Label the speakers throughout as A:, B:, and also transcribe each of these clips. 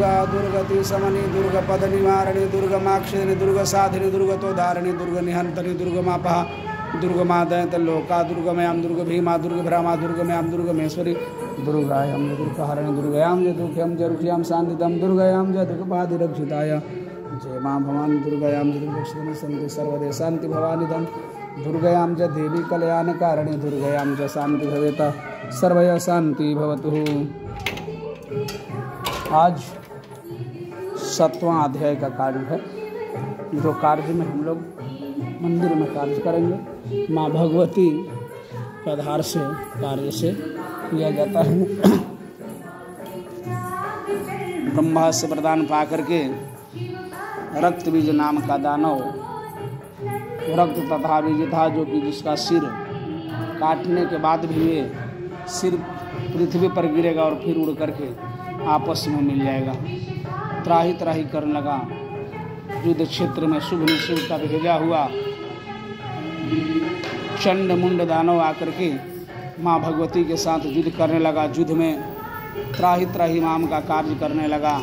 A: दुर्गा दुर्गति समनी दुर्गपद निवारिणी दुर्गमाक्षिणी दुर्गसाधिनी दुर्गतोधारिणी दुर्गनिहंतनी दुर्गमापहा दुर्गमादयत लोका दुर्गमयाम दुर्गभीमा दुर्गभ्रमा दुर्गमयाम दुर्गमेश्वरी दुर्गायाम दुर्गहरणी दुर्गयाम ज दुर्गम ज रुख्याम शांतिदम दुर्गयाम ज दुर्गपादिरक्षिताय जय माँ भवानी दुर्गयाम ज दुर्गक्षिणी सन्ति सर्वदे शांति भवानिदम दुर्गयाम च देवी कल्याणकारिणी दुर्गयाम च शांति भवेत सर्वय शांति भवतु। आज 7वां अध्याय का कार्य है। जो कार्य में हम लोग मंदिर में कार्य करेंगे, माँ भगवती के आधार से कार्य से किया जाता है। ब्रह्मा से वरदान पा करके रक्त बीज नाम का दानव रक्त तथा बीज था, जो कि जिसका सिर काटने के बाद भी ये सिर पृथ्वी पर गिरेगा और फिर उड़ करके आपस में मिल जाएगा। त्राही त्राही करने लगा। युद्ध क्षेत्र में शुभ निशुभ का भेजा हुआ चंड मुंड दानव आकर के माँ भगवती के साथ युद्ध करने लगा। युद्ध में त्राही त्राही नाम का कार्य करने लगा।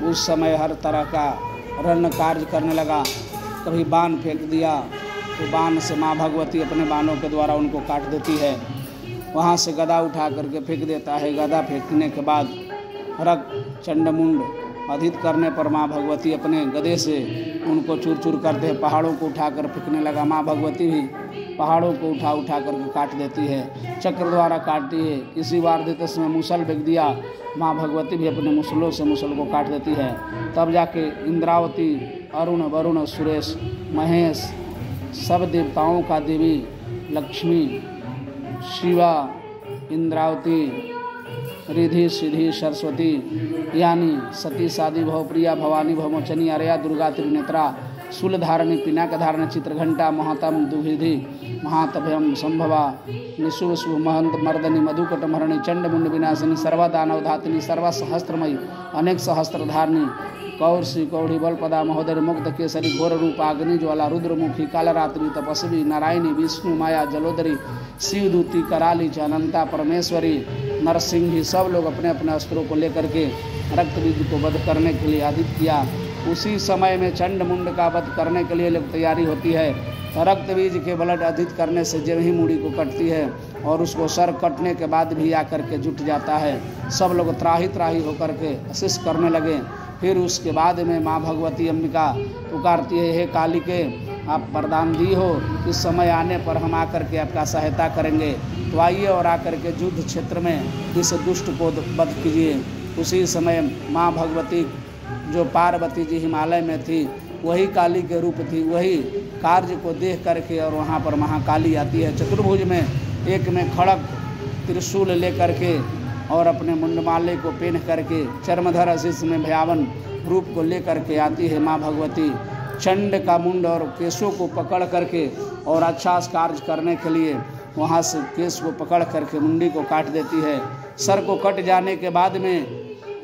A: उस समय हर तरह का रण कार्य करने लगा। कभी बाण फेंक दिया तो बाण से माँ भगवती अपने बाणों के द्वारा उनको काट देती है। वहाँ से गदा उठा करके फेंक देता है। गदा फेंकने के बाद रक्त चंडमुंड अधित करने पर माँ भगवती अपने गदे से उनको चूर चूर करते हैं। पहाड़ों को उठाकर फेंकने लगा। माँ भगवती भी पहाड़ों को उठा उठा करके काट देती है, चक्र द्वारा काटती है। किसी बार देते समय मुसल फेंक दिया, माँ भगवती भी अपने मुसलों से मुसल को काट देती है। तब जाके इंद्रावती, अरुण, वरुण, सुरेश, महेश, सब देवताओं का देवी लक्ष्मी, शिवा, इंद्रावती, रिधि, सिद्धि, सरस्वती यानी सती, सादी, भवप्रिया, भवानी, भवमोचनी, आर्या, दुर्गा, त्रिनेत्रा, शूलधारिणी, पिनाकधारिणी, चित्रघंटा, महतम, दुहिधि, महातभयम, संभवा, निशुभ शुभ, महंत, मर्दनी, मधुकटमहरणी, चंडमुंड विनाशिनी, सर्वदानवधातिनी, सर्वसहस्त्रमयी, अनेक सहस्त्रधारिणी, कौरसी, कौड़ी, बलपदा, महोदय, मुक्त केसरी, घोर रूप, अग्नि ज्वाला, रुद्रमुखी, कालरात्रि, तपस्वी, नारायणी, विष्णु, माया, जलोदरी, शिवदूती, कराली, अनंता, परमेश्वरी, नरसिंही, सब लोग अपने अपने अस्त्रों को लेकर के रक्त बीज को वध करने के लिए अधिक किया। उसी समय में चंड मुंड का वध करने के लिए लोग तैयारी होती है। रक्त बीज के ब्लड अधिक करने से जब ही मूड़ी को कटती है और उसको सर कटने के बाद भी आकर के जुट जाता है। सब लोग त्राही त्राही होकर के आशीष करने लगे। फिर उसके बाद में माँ भगवती अंबिका पुकारती है, हे काली के आप वरदान दी हो, इस समय आने पर हम आकर के आपका सहायता करेंगे। तो आइए और आकर के युद्ध क्षेत्र में इस दुष्ट को वध कीजिए। उसी समय माँ भगवती जो पार्वती जी हिमालय में थी, वही काली के रूप थी। वही कार्य को देख करके और वहाँ पर महाकाली आती है। चतुर्भुज में एक में खड़ग त्रिशूल लेकर के और अपने मुंडमाले को पहन करके चर्मधर शीश में भयावन रूप को लेकर के आती है माँ भगवती। चंड का मुंड और केशों को पकड़ करके और अच्छा कार्य करने के लिए वहाँ से केश को पकड़ करके मुंडी को काट देती है। सर को कट जाने के बाद में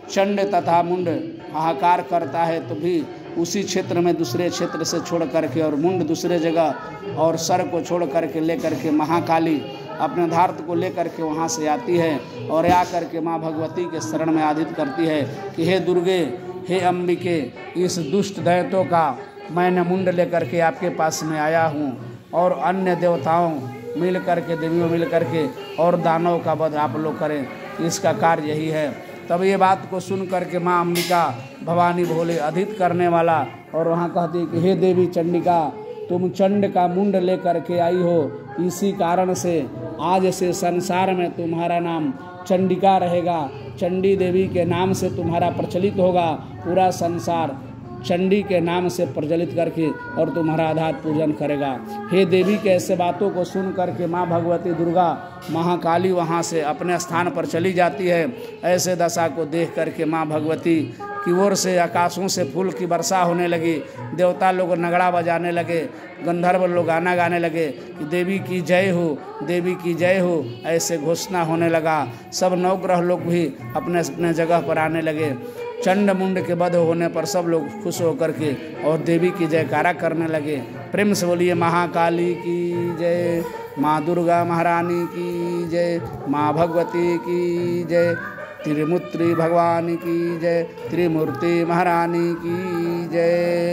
A: चंड तथा मुंड हाहाकार करता है, तो भी उसी क्षेत्र में दूसरे क्षेत्र से छोड़ करके और मुंड दूसरे जगह और सर को छोड़ करके लेकर के महाकाली अपने धार्त को लेकर के वहाँ से आती है और आकर के माँ भगवती के शरण में आदित करती है कि हे दुर्गे, हे अंबिके, इस दुष्ट दैत्यों का मैंने मुंड लेकर के आपके पास में आया हूँ और अन्य देवताओं मिल करके, देवियों मिल करके और दानव का वध आप लोग करें, इसका कार्य यही है। तब ये बात को सुन करके माँ अंबिका भवानी भोले अधित करने वाला और वहाँ कहती है कि हे देवी चंडिका, तुम चंड का मुंड लेकर के आई हो, इसी कारण से आज से संसार में तुम्हारा नाम चंडिका रहेगा। चंडी देवी के नाम से तुम्हारा प्रचलित होगा। पूरा संसार चंडी के नाम से प्रज्वलित करके और तुम्हारा आधार पूजन करेगा। हे देवी के ऐसे बातों को सुन करके माँ भगवती दुर्गा महाकाली वहाँ से अपने स्थान पर चली जाती है। ऐसे दशा को देख करके माँ भगवती की ओर से आकाशों से फूल की वर्षा होने लगी। देवता लोग नगड़ा बजाने लगे, गंधर्व लोग गाना गाने लगे कि देवी की जय हो, देवी की जय हो, ऐसे घोषणा होने लगा। सब नवग्रह लोग भी अपने अपने जगह पर आने लगे। चंड मुंड के वध होने पर सब लोग खुश होकर के और देवी की जयकारा करने लगे। प्रेम से बोलिए महाकाली की जय, माँ दुर्गा महारानी की जय, माँ भगवती की जय। त्रिमूर्ति भगवान की जय, त्रिमूर्ति महारानी की जय।